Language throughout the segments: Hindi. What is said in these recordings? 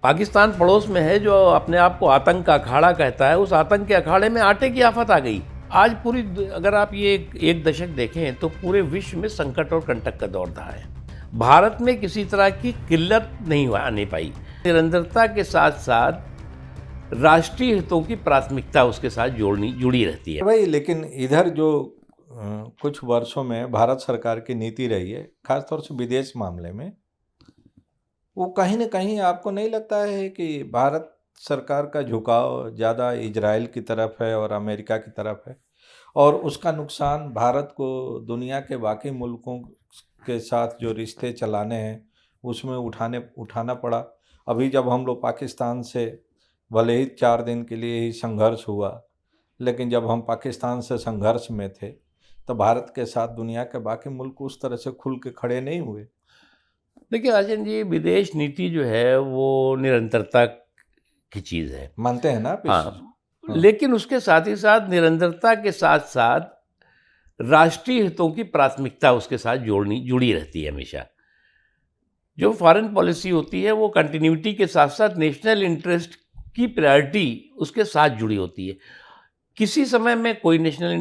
पाकिस्तान पड़ोस में है जो अपने आप को आतंक का अखाड़ा कहता है। उस आतंक के अखाड़े में आटे की आफत आ गई। आज अगर आप ये एक दशक देखें तो पूरे विश्व में संकट और कंटक का दौर रहा है। भारत में किसी तरह की किल्लत नहीं आने पाई। निरंतरता के साथ साथ राष्ट्रीय हितों की प्राथमिकता उसके साथ जुड़ी रहती है भाई। लेकिन इधर जो कुछ वर्षों में भारत सरकार की नीति रही है, खासतौर से विदेश मामले में, वो कहीं ना कहीं आपको नहीं लगता है कि भारत सरकार का झुकाव ज़्यादा इजराइल की तरफ है और अमेरिका की तरफ है, और उसका नुकसान भारत को दुनिया के बाकी मुल्कों के साथ जो रिश्ते चलाने हैं उसमें उठाना पड़ा। अभी जब हम लोग पाकिस्तान से भले ही 4 दिन के लिए ही संघर्ष हुआ, लेकिन जब हम पाकिस्तान से संघर्ष में थे तो भारत के साथ दुनिया के बाकी मुल्क उस तरह से खुल के खड़े नहीं हुए। देखिए राजन जी, विदेश नीति जो है वो निरंतरता की चीज़ है, मानते हैं ना आप? हाँ। हाँ। लेकिन उसके साथ ही साथ निरंतरता के साथ साथ राष्ट्रीय हितों की प्राथमिकता उसके साथ जुड़ी रहती है हमेशा। जो फॉरेन पॉलिसी होती है वो कंटिन्यूटी के साथ साथ नेशनल इंटरेस्ट की प्रायोरिटी उसके साथ जुड़ी होती है। किसी समय में कोई नेशनल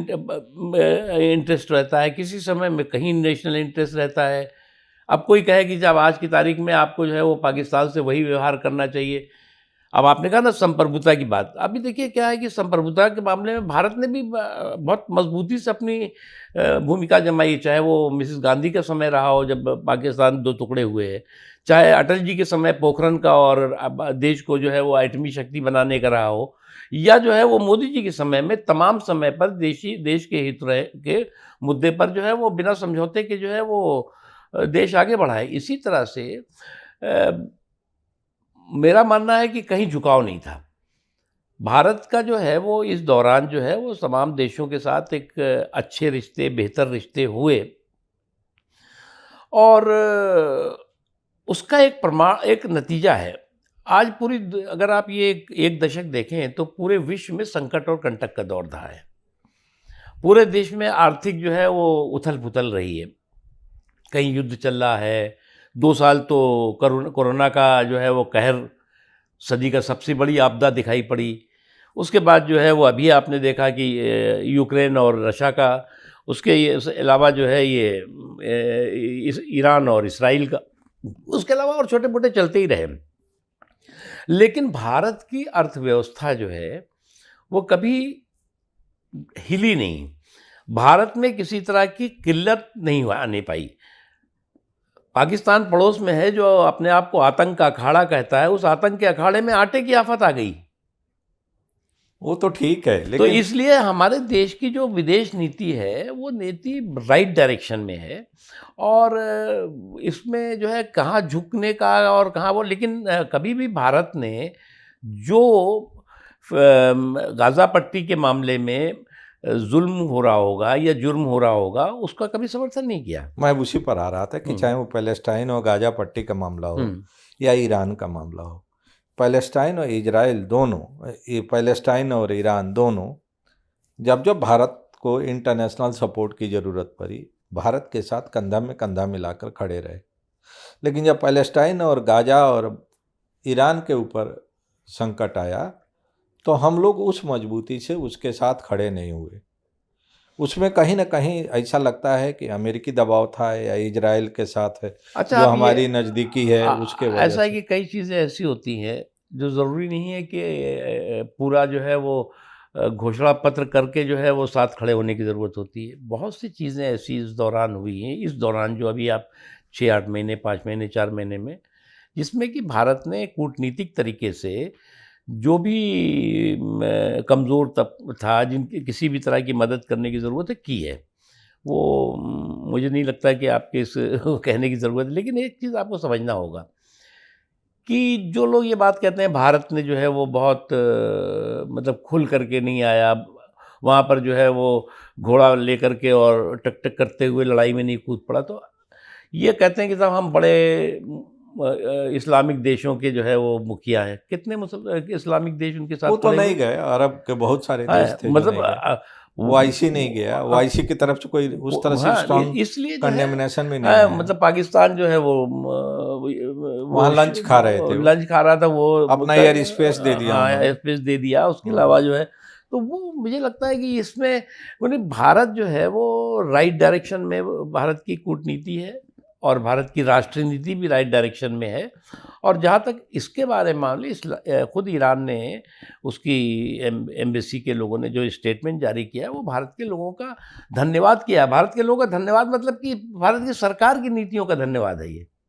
इंटरेस्ट रहता है, किसी समय में कहीं नेशनल इंटरेस्ट रहता है। अब कोई कहे कि जब आज की तारीख में आपको जो है वो पाकिस्तान से वही व्यवहार करना चाहिए। अब आपने कहा ना संप्रभुता की बात, अभी देखिए क्या है कि संप्रभुता के मामले में भारत ने भी बहुत मजबूती से अपनी भूमिका जमाई, चाहे वो मिसेस गांधी का समय रहा हो जब पाकिस्तान 2 टुकड़े हुए हैं, चाहे अटल जी के समय पोखरण का और अब देश को जो है वो एटमी शक्ति बनाने का रहा हो, या जो है वो मोदी जी के समय में तमाम समय पर देश के हित के मुद्दे पर जो है वो बिना समझौते के जो है वो देश आगे बढ़ा है। इसी तरह से मेरा मानना है कि कहीं झुकाव नहीं था। भारत का जो है वो इस दौरान जो है वो तमाम देशों के साथ एक अच्छे रिश्ते, बेहतर रिश्ते हुए, और उसका एक नतीजा है। आज अगर आप ये एक दशक देखें तो पूरे विश्व में संकट और कंटक का दौर रहा है। पूरे देश में आर्थिक जो है वो उथल-पुथल रही है। कहीं युद्ध चल रहा है। 2 साल तो कोरोना का जो है वो कहर सदी का सबसे बड़ी आपदा दिखाई पड़ी। उसके बाद जो है वो अभी आपने देखा कि यूक्रेन और रशिया का, उसके अलावा जो है ये ईरान और इसराइल का, उसके अलावा और छोटे-मोटे चलते ही रहे। लेकिन भारत की अर्थव्यवस्था जो है वो कभी हिली नहीं। भारत में किसी तरह की किल्लत नहीं आने पाई। पाकिस्तान पड़ोस में है जो अपने आप को आतंक का अखाड़ा कहता है। उस आतंक के अखाड़े में आटे की आफत आ गई। वो तो ठीक है, तो लेकिन इसलिए हमारे देश की जो विदेश नीति है वो नीति राइट डायरेक्शन में है, और इसमें जो है कहाँ झुकने का और कहाँ वो, लेकिन कभी भी भारत ने जो गाज़ा पट्टी के मामले में जुल्म हो रहा होगा या जुर्म हो रहा होगा उसका कभी समर्थन नहीं किया। मैं उसी पर आ रहा था कि चाहे वो पैलेस्टाइन और गाजा पट्टी का मामला हो या ईरान का मामला हो, पैलेस्टाइन और इजराइल दोनों, पैलेस्टाइन और ईरान दोनों, जब जब भारत को इंटरनेशनल सपोर्ट की ज़रूरत पड़ी, भारत के साथ कंधा में कंधा मिलाकर खड़े रहे। लेकिन जब पैलेस्टाइन और गाजा और ईरान के ऊपर संकट आया तो हम लोग उस मजबूती से उसके साथ खड़े नहीं हुए। उसमें कहीं ना कहीं ऐसा लगता है कि अमेरिकी दबाव था या इजराइल के साथ है, अच्छा, जो आप हमारी नज़दीकी है उसके वजह ऐसा है से। कि कई चीज़ें ऐसी होती हैं जो ज़रूरी नहीं है कि पूरा जो है वो घोषणा पत्र करके जो है वो साथ खड़े होने की ज़रूरत होती है। बहुत सी चीज़ें ऐसी इस दौरान हुई हैं, इस दौरान जो अभी आप 6-8 महीने, 5 महीने, 4 महीने में, जिसमें कि भारत ने कूटनीतिक तरीके से जो भी कमज़ोर था, जिनकी किसी भी तरह की मदद करने की ज़रूरत है, की है। वो मुझे नहीं लगता कि आपके इस कहने की ज़रूरत है। लेकिन एक चीज़ आपको समझना होगा कि जो लोग ये बात कहते हैं भारत ने जो है वो बहुत मतलब खुल करके नहीं आया, वहाँ पर जो है वो घोड़ा लेकर के और टक टक करते हुए लड़ाई में नहीं कूद पड़ा, तो ये कहते हैं कि साहब हम बड़े इस्लामिक देशों के जो है वो मुखिया हैं। कितने इस्लामिक देश उनके साथ वो तो खड़े हुए? नहीं गए, अरब के बहुत सारे देश थे जो मतलब नहीं गए। वाईसी नहीं गया, वाईसी की तरफ से कोई उस तरह से हाँ, स्ट्रॉन्ग इसलिए जो है कंडेमनेशन भी नहीं है। मतलब पाकिस्तान जो है वो वहाँ लंच खा रहे थे, वो लंच खा रहा था, वो अपना एयर स्पेस दे दिया हाँ उन्होंने। एयर स्पेस दे दिया। उसके अलावा जो है तो वो मुझे लगता है कि इसमें उन्हें भारत जो है वो राइट डायरेक्शन में, भारत की कूटनीति है और भारत की राष्ट्रीय नीति भी राइट डायरेक्शन में है। और जहाँ तक इसके बारे में मामले, खुद ईरान ने उसकी एम्बेसी के लोगों ने जो स्टेटमेंट जारी किया है वो भारत के लोगों का धन्यवाद किया। भारत के लोगों का धन्यवाद मतलब कि भारत की सरकार की नीतियों का धन्यवाद है ये।